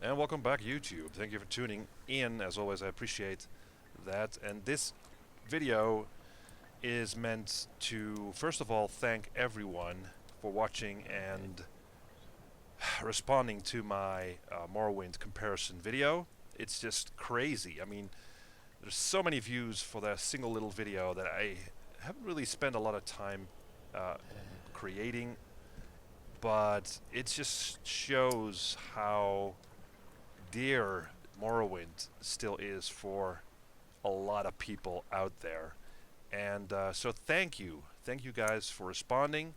And welcome back, YouTube. Thank you for tuning in. As always, I appreciate that. And this video is meant to, first of all, thank everyone for watching and responding to my Morrowind comparison video. It's just crazy. I mean, there's so many views for that single little video that I haven't really spent a lot of time creating, but it just shows how dear Morrowind still is for a lot of people out there. And so thank you guys for responding,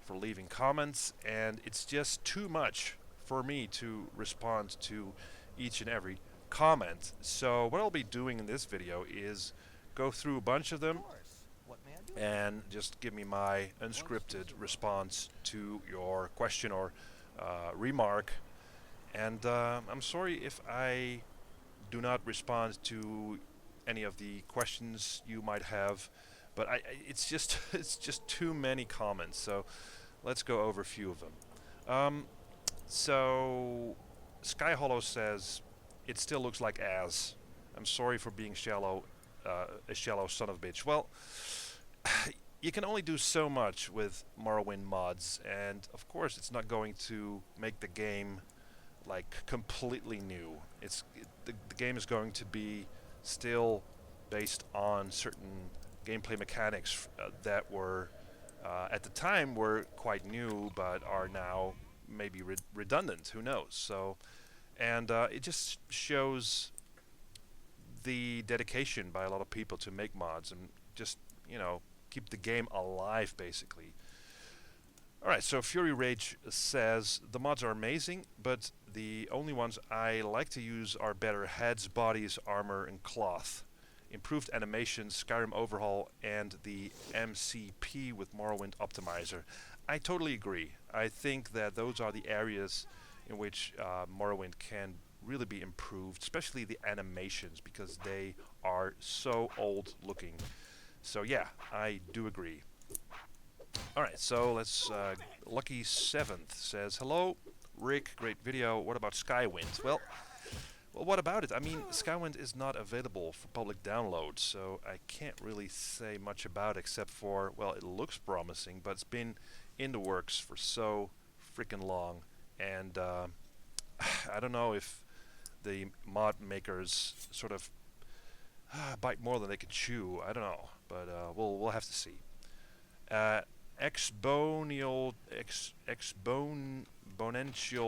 for leaving comments, and it's just too much for me to respond to each and every comment. So what I'll be doing in this video is go through a bunch of them and just give me my unscripted response to your question or remark. And I'm sorry if I do not respond to any of the questions you might have, but it's just it's just too many comments. So let's go over a few of them. So Sky Hollow says it still looks like as. I'm sorry for being shallow, a shallow son of a bitch. Well, you can only do so much with Morrowind mods, and of course it's not going to make the game like completely new. The game is going to be still based on certain gameplay mechanics that were at the time were quite new, but are now maybe redundant. Who knows? So, and it just shows the dedication by a lot of people to make mods and just keep the game alive, basically. Alright, so Fury Rage says, the mods are amazing, but the only ones I like to use are better heads, bodies, armor, and cloth. Improved animations, Skyrim overhaul, and the MCP with Morrowind optimizer. I totally agree. I think that those are the areas in which Morrowind can really be improved, especially the animations, because they are so old looking. So yeah, I do agree. Alright, so let's, Lucky 7th says, hello, Rick, great video, what about Skywind? Well, what about it? I mean, Skywind is not available for public download, so I can't really say much about it except for, well, it looks promising, but it's been in the works for so freaking long, and I don't know if the mod makers sort of bite more than they can chew. I don't know, but we'll have to see. Exponential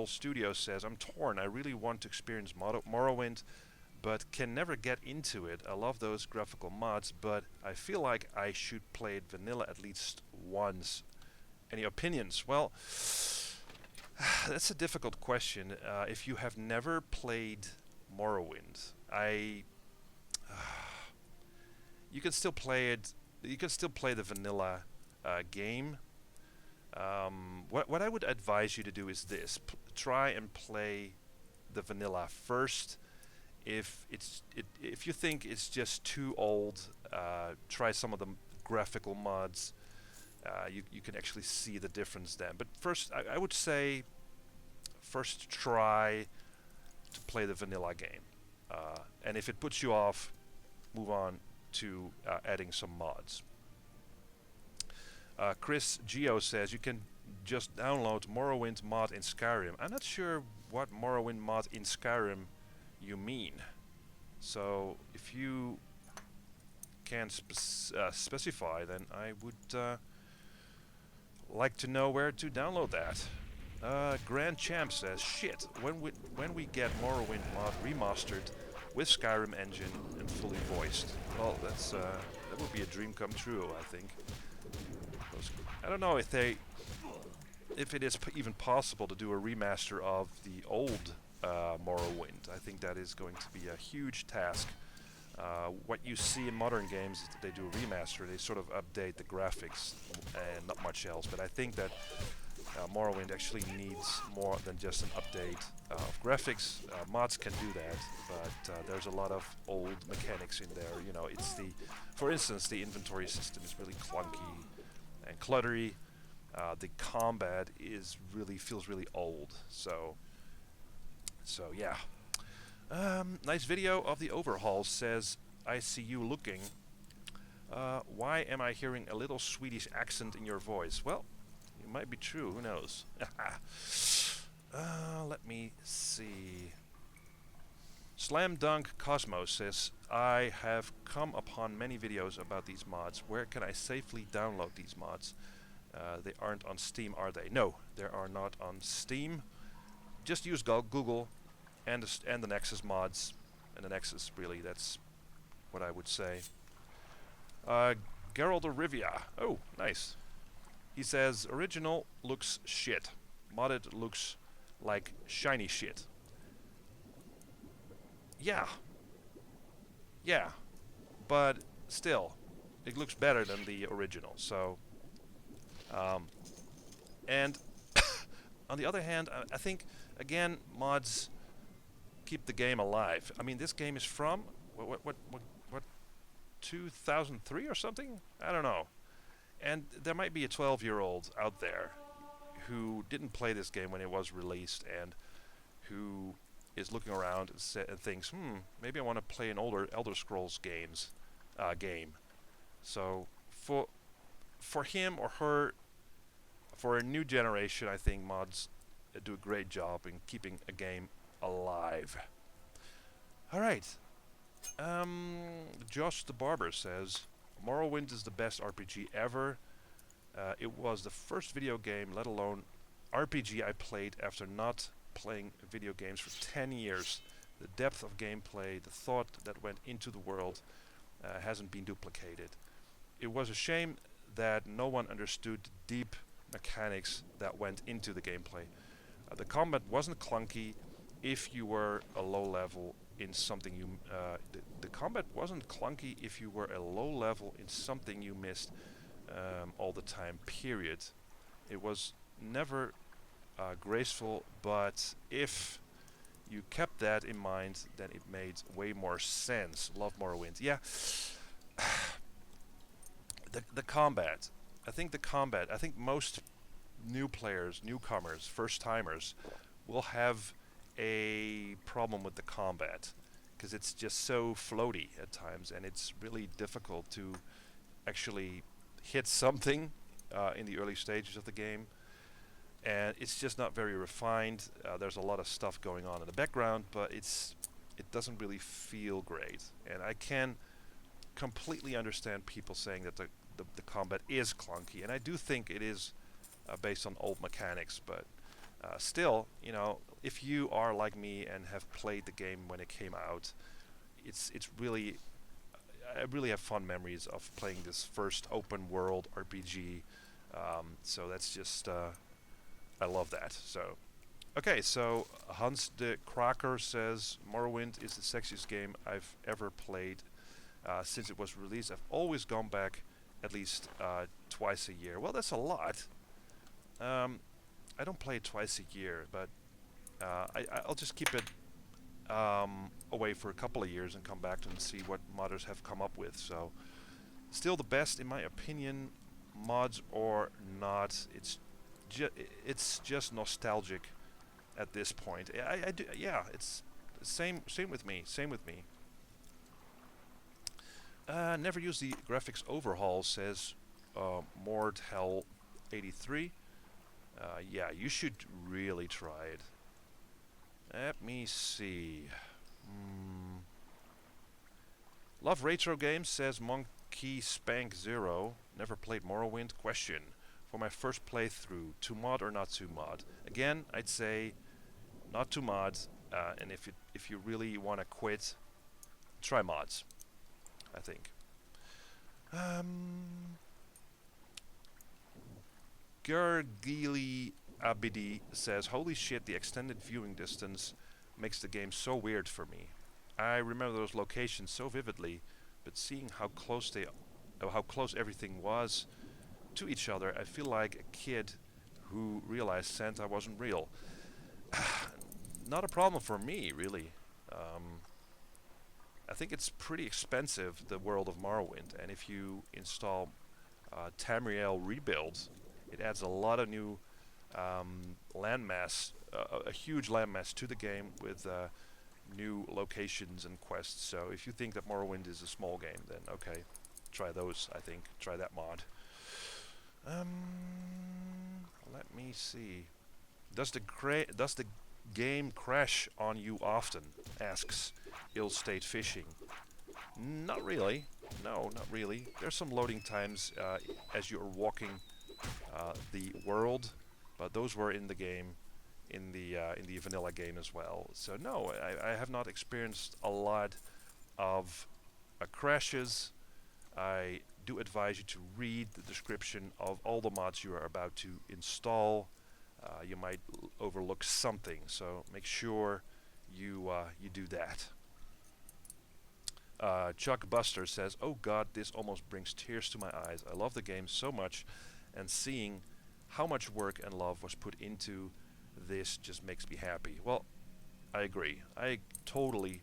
Studio says, I'm torn. I really want to experience Morrowind, but can never get into it. I love those graphical mods, but I feel like I should play it vanilla at least once. Any opinions? Well, that's a difficult question. If you have never played Morrowind, you can still play it. You can still play the vanilla game. What I would advise you to do is this: try and play the vanilla first. If you think it's just too old, try some of the graphical mods. You can actually see the difference then. But first, I would say first try to play the vanilla game, and if it puts you off, move on to adding some mods. Chris Geo says you can just download Morrowind mod in Skyrim. I'm not sure what Morrowind mod in Skyrim you mean. So if you can specify, then I would like to know where to download that. Grand Champ says, shit, when we get Morrowind mod remastered with Skyrim engine and fully voiced. Well, that would be a dream come true, I think. I don't know if it is even possible to do a remaster of the old Morrowind. I think that is going to be a huge task. What you see in modern games is that they do a remaster, they sort of update the graphics and not much else. But I think that Morrowind actually needs more than just an update of graphics. Mods can do that, but there's a lot of old mechanics in there. For instance, the inventory system is really clunky and cluttery. The combat feels really old. So So yeah. Nice video of the overhaul, says I see you looking. Why am I hearing a little Swedish accent in your voice? Well, it might be true, who knows? Let me see. Slam Dunk Cosmos says, I have come upon many videos about these mods. Where can I safely download these mods? They aren't on Steam, are they? No, they are not on Steam. Just use Google and the Nexus mods. And the Nexus, really, that's what I would say. Gerald Rivia. Oh, nice. He says, original looks shit. Modded looks like shiny shit. Yeah. Yeah. But still, it looks better than the original. So, and on the other hand, I think, again, mods keep the game alive. I mean, this game is from, what 2003 or something? I don't know. And there might be a 12-year-old out there who didn't play this game when it was released and who is looking around and thinks, maybe I want to play an older Elder Scrolls game. So for him or her, for a new generation, I think mods do a great job in keeping a game alive. All right. Josh the Barber says, Morrowind is the best RPG ever. It was the first video game, let alone RPG, I played after not playing video games for 10 years. The depth of gameplay, the thought that went into the world hasn't been duplicated. It was a shame that no one understood the deep mechanics that went into the gameplay. The combat wasn't clunky if you were a low level in something you the combat wasn't clunky if you were a low level in something you missed all the time, period. It was never graceful, but if you kept that in mind, then it made way more sense. Love Morrowind. Yeah. the combat. I think most new players, newcomers, first timers will have a problem with the combat because it's just so floaty at times, and it's really difficult to actually hit something in the early stages of the game, and it's just not very refined. There's a lot of stuff going on in the background, but it doesn't really feel great, and I can completely understand people saying that the combat is clunky, and I do think it is based on old mechanics, but still, you know, if you are like me and have played the game when it came out, it's really, I really have fond memories of playing this first open world RPG. So that's just, I love that. So, okay, so Hans de Kraker says Morrowind is the sexiest game I've ever played since it was released. I've always gone back at least twice a year. Well, that's a lot. I don't play it twice a year, but I'll just keep it away for a couple of years and come back to and see what modders have come up with. So, still the best in my opinion, mods or not. It's just nostalgic at this point. I do, yeah. It's same with me. Same with me. Never use the graphics overhaul, says Mord Hell 83. Yeah, you should really try it. Let me see. Love retro games, says Monkey Spank 0. Never played Morrowind? Question. For my first playthrough, to mod or not to mod? Again, I'd say not to mod. And if you really want to quit, try mods, I think. Gergili Abidi says, holy shit, the extended viewing distance makes the game so weird for me. I remember those locations so vividly, but seeing how close everything was to each other, I feel like a kid who realized Santa wasn't real. Not a problem for me, really. I think it's pretty expensive, the world of Morrowind, and if you install Tamriel Rebuild, it adds a lot of new landmass, a huge landmass to the game with new locations and quests. So if you think that Morrowind is a small game, then okay, try those. I think try that mod. Let me see. Does the game crash on you often? Asks Ill State Fishing. Not really. No, not really. There's some loading times as you're walking the world, but those were in the game, in the vanilla game as well. So no, I have not experienced a lot of crashes. I do advise you to read the description of all the mods you are about to install. You might overlook something, so make sure you do that. Chuck Buster says, "Oh God, this almost brings tears to my eyes. I love the game so much, and seeing how much work and love was put into this just makes me happy." Well, I agree. I totally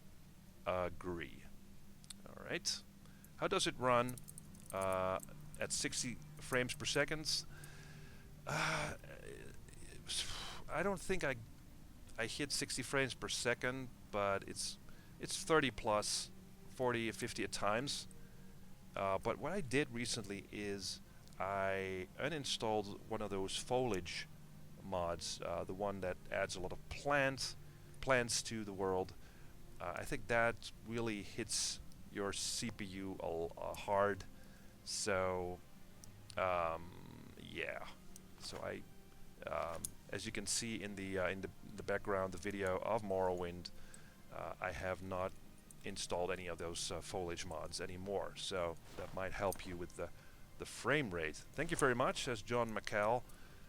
agree. All right. How does it run at 60 frames per second? I don't think I hit 60 frames per second, but it's 30 plus, 40, 50 at times. But what I did recently is I uninstalled one of those foliage mods, the one that adds a lot of plants to the world. I think that really hits your CPU hard. So yeah. So as you can see in the background, the video of Morrowind, I have not installed any of those foliage mods anymore. So that might help you with the frame rate. Thank you very much, says John McCall.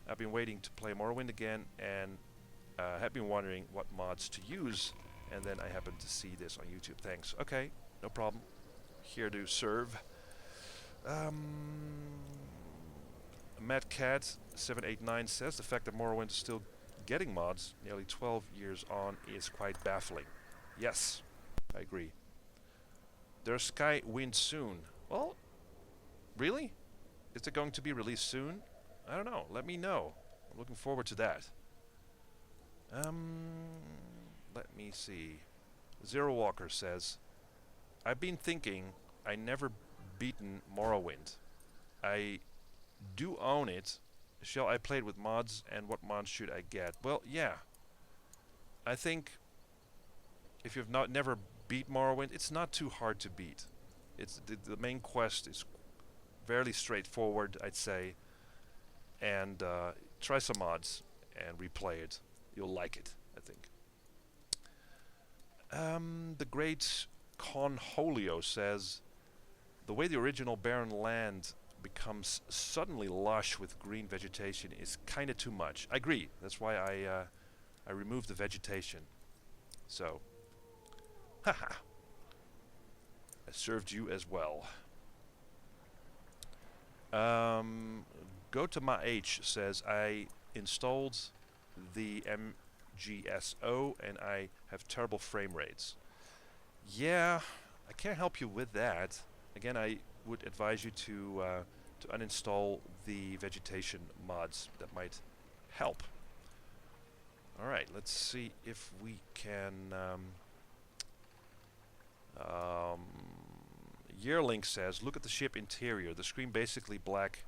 I've been waiting to play Morrowind again and have been wondering what mods to use, and then I happened to see this on YouTube. Thanks. Okay, no problem. Here to serve. Matt Cat 789 says the fact that Morrowind is still getting mods nearly 12 years on is quite baffling. Yes, I agree. There's Skywind soon. Well, really? Is it going to be released soon? I don't know. Let me know. I'm looking forward to that. Let me see. Zero Walker says, I've been thinking I never beaten Morrowind. I do own it. Shall I play it with mods, and what mods should I get? Well, yeah. I think if you've never beat Morrowind, it's not too hard to beat. It's the main quest is fairly straightforward, I'd say. And try some mods and replay it. You'll like it, I think. The great Conholio says, the way the original barren land becomes suddenly lush with green vegetation is kind of too much. I agree. That's why I removed the vegetation. So, haha. I served you as well. Go to my H says, I installed the MGSO and I have terrible frame rates. Yeah, I can't help you with that. Again, I would advise you to uninstall the vegetation mods. That might help. Alright, let's see if we can... Yearling says, look at the ship interior. The screen basically black.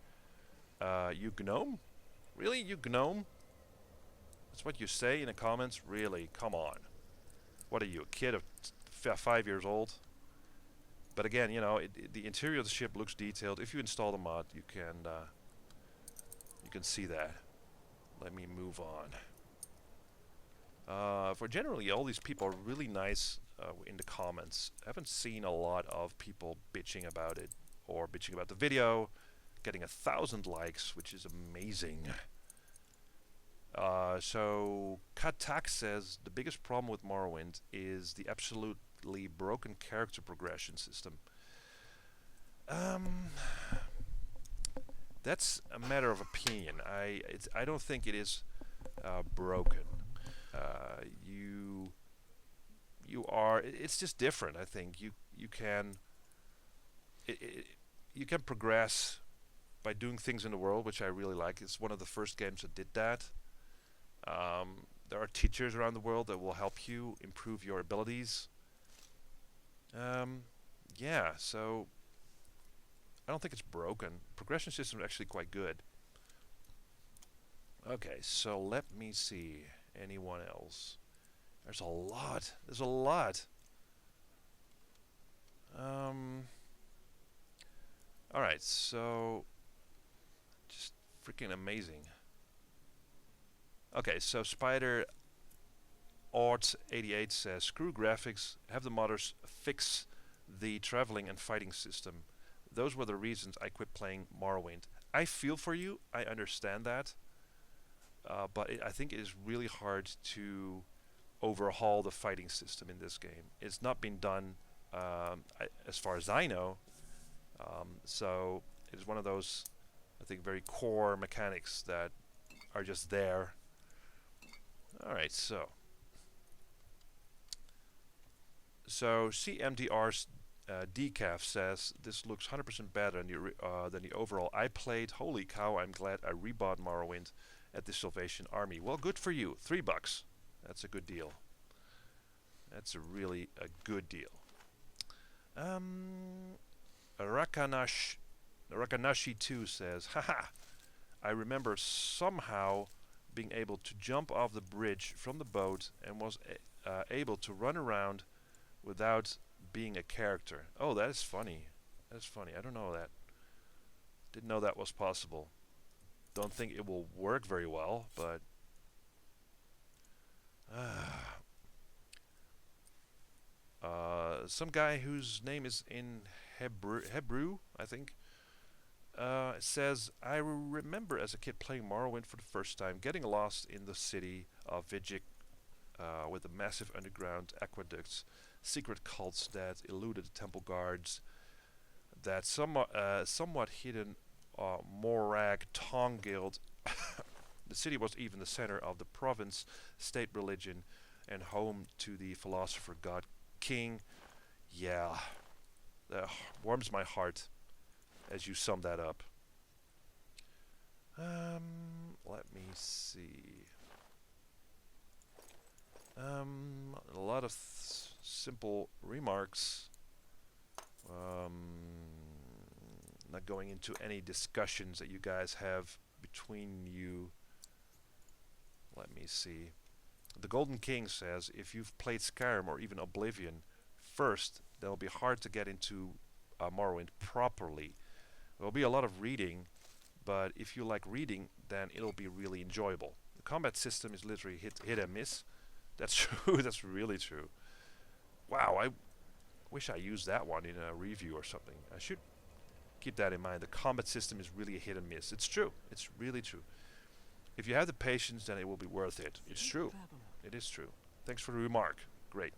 You gnome? Really? You gnome? That's what you say in the comments? Really? Come on. What are you, a kid of 5 years old? But again, you know, the interior of the ship looks detailed. If you install the mod, you can see that. Let me move on. For generally, all these people are really nice in the comments. I haven't seen a lot of people bitching about it or bitching about the video. Getting 1,000 likes, which is amazing. So Katak says the biggest problem with Morrowind is the absolutely broken character progression system. That's a matter of opinion. I don't think it is broken. It's just different. I think you can progress by doing things in the world, which I really like. It's one of the first games that did that. There are teachers around the world that will help you improve your abilities. Yeah, so I don't think it's broken. Progression system is actually quite good. Okay, so let me see. Anyone else? There's a lot. There's a lot. Alright, so just freaking amazing. Okay, so Spider Art 88 says, screw graphics, have the modders fix the traveling and fighting system. Those were the reasons I quit playing Morrowind. I feel for you, I understand that, but I think it is really hard to overhaul the fighting system in this game. It's not been done, as far as I know, so it is one of those, I think, very core mechanics that are just there. Alright, so CMDR's decaf says this looks 100% better than the overall. I played. Holy cow! I'm glad I rebought Morrowind at the Salvation Army. Well, good for you. $3. That's a good deal. That's a really a good deal. Rakanashi 2 says, haha, I remember somehow being able to jump off the bridge from the boat and was able to run around without being a character. Oh, that is funny. That's funny. I don't know that. Didn't know that was possible. Don't think it will work very well, but some guy whose name is in Hebrew, I think, says, I remember as a kid playing Morrowind for the first time, getting lost in the city of Vijik with the massive underground aqueducts, secret cults that eluded the temple guards, that somewhat hidden Morag Tong Guild. The city was even the center of the province, state religion, and home to the philosopher god King. Yeah, that warms my heart as you sum that up. Let me see. A lot of simple remarks. Not going into any discussions that you guys have between you. Let me see. The Golden King says, if you've played Skyrim or even Oblivion first, then it'll be hard to get into Morrowind properly. There'll be a lot of reading, but if you like reading, then it'll be really enjoyable. The combat system is literally hit and miss. That's true. That's really true. Wow, I wish I used that one in a review or something. I should keep that in mind. The combat system is really a hit and miss. It's true. It's really true. If you have the patience, then it will be worth it. It's true. It is true. Thanks for the remark. Great.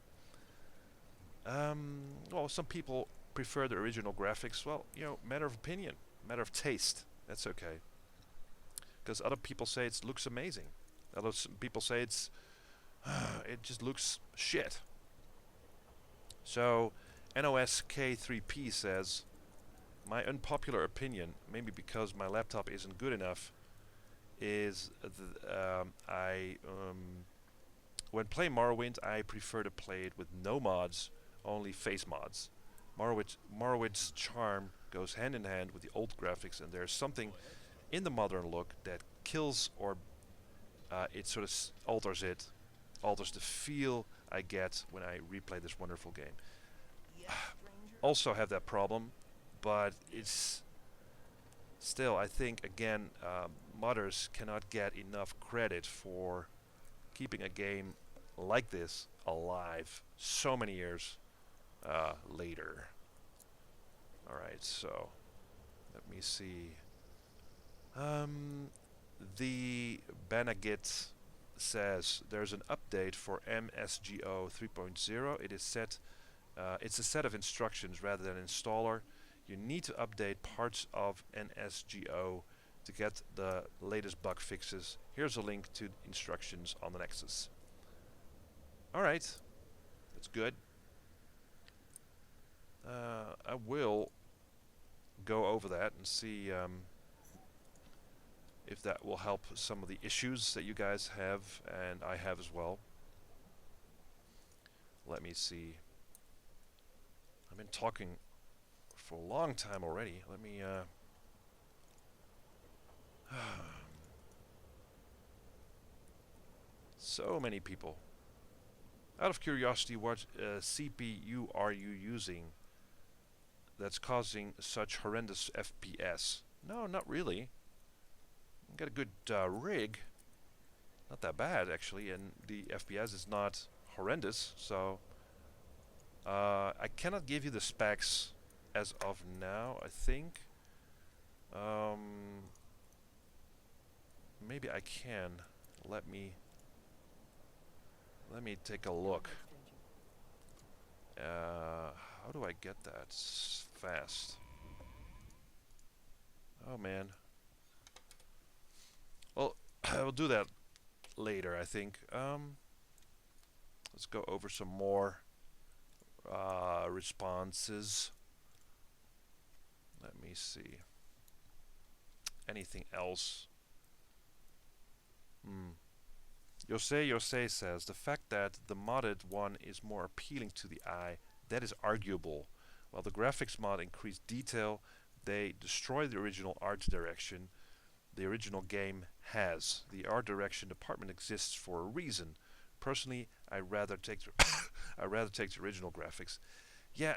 Well, some people prefer the original graphics. Well, you know, matter of opinion, matter of taste. That's okay. Because other people say it looks amazing. Other people say it just looks shit. So, NOSK3P says, my unpopular opinion, maybe because my laptop isn't good enough, is when playing Morrowind, I prefer to play it with no mods, only face mods. Morrowind's charm goes hand in hand with the old graphics, and there's something in the modern look that kills or it sort of alters the feel I get when I replay this wonderful game. Also have that problem, but it's still, I think, again, modders cannot get enough credit for keeping a game like this alive so many years later. Alright, so let me see. The Banagit says there's an update for MSGO 3.0. It is set. It's a set of instructions rather than installer. You need to update parts of NSGO to get the latest bug fixes. Here's a link to instructions on the Nexus. Alright, that's good. I will go over that and see if that will help some of the issues that you guys have and I have as well. Let me see. I've been talking for a long time already. Let me so many people. Out of curiosity, what CPU are you using that's causing such horrendous FPS? No, not really. Got a good rig. Not that bad, actually, and the FPS is not horrendous, so I cannot give you the specs as of now, I think. Maybe I can. Let me take a look. How do I get that fast? Oh man. Well, I will do that later, I think. Let's go over some more responses. Let me see. Anything else? Yosei says, the fact that the modded one is more appealing to the eye, that is arguable. While the graphics mod increased detail, they destroy the original art direction the original game has. The art direction department exists for a reason. Personally, I rather take the original graphics. Yeah,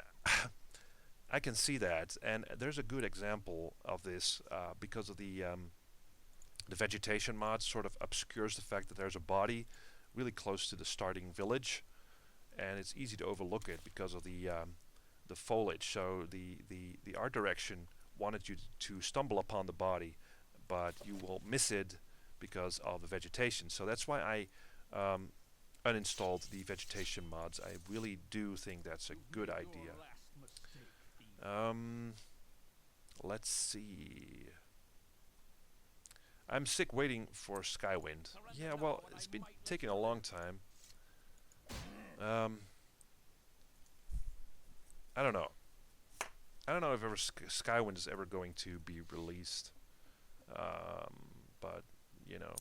I can see that, and there's a good example of this because of the vegetation mod sort of obscures the fact that there's a body really close to the starting village, and it's easy to overlook it because of the foliage. So the art direction wanted you to stumble upon the body, but you will miss it because of the vegetation. So that's why I uninstalled the vegetation mods. I really do think that's a good idea. Let's see. I'm sick waiting for Skywind. Yeah, well, it's been taking a long time. I don't know. I don't know if ever Skywind is ever going to be released. But, you know.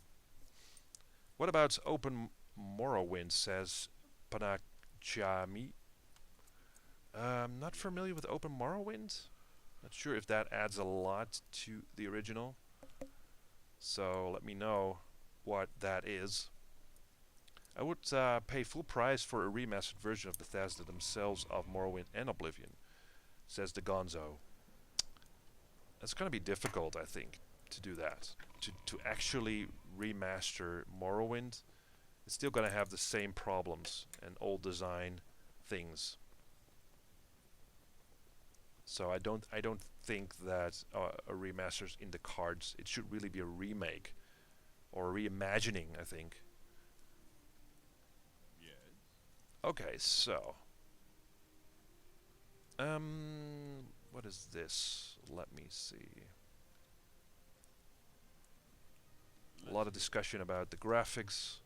What about Open Morrowind, says Panachami. I'm not familiar with Open Morrowind. Not sure if that adds a lot to the original. So let me know what that is. I would pay full price for a remastered version of Bethesda themselves of Morrowind and Oblivion, says the Gonzo. It's going to be difficult, I think, to do that. To actually remaster Morrowind, it's still going to have the same problems and old design things. So I don't think that a remaster's in the cards. It should really be a remake or a reimagining, I think. Yes. Okay, so what is this? Let me see. A lot of discussion about the graphics.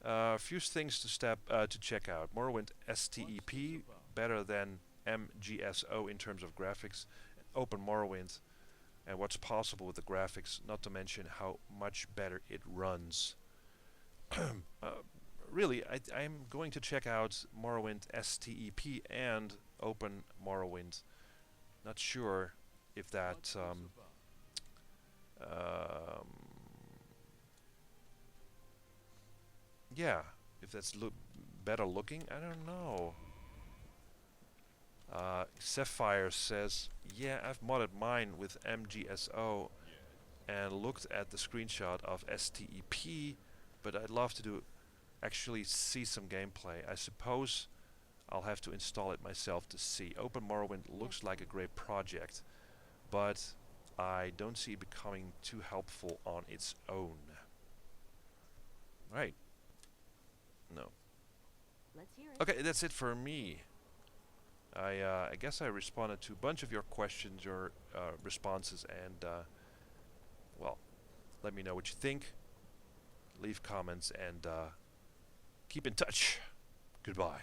A few things to check out. Morrowind STEP, better than MGSO in terms of graphics. Open Morrowind, and what's possible with the graphics, not to mention how much better it runs. Really, I'm going to check out Morrowind STEP and Open Morrowind. Not sure if that yeah, if that's better looking, I don't know. Sapphire says, yeah, I've modded mine with MGSO and looked at the screenshot of STEP, but I'd love to actually see some gameplay. I suppose I'll have to install it myself to see. Open Morrowind looks like a great project, but I don't see it becoming too helpful on its own. Right. No. Let's hear it. Okay, that's it for me. I guess I responded to a bunch of your questions or responses, and well, let me know what you think. Leave comments and keep in touch. Goodbye.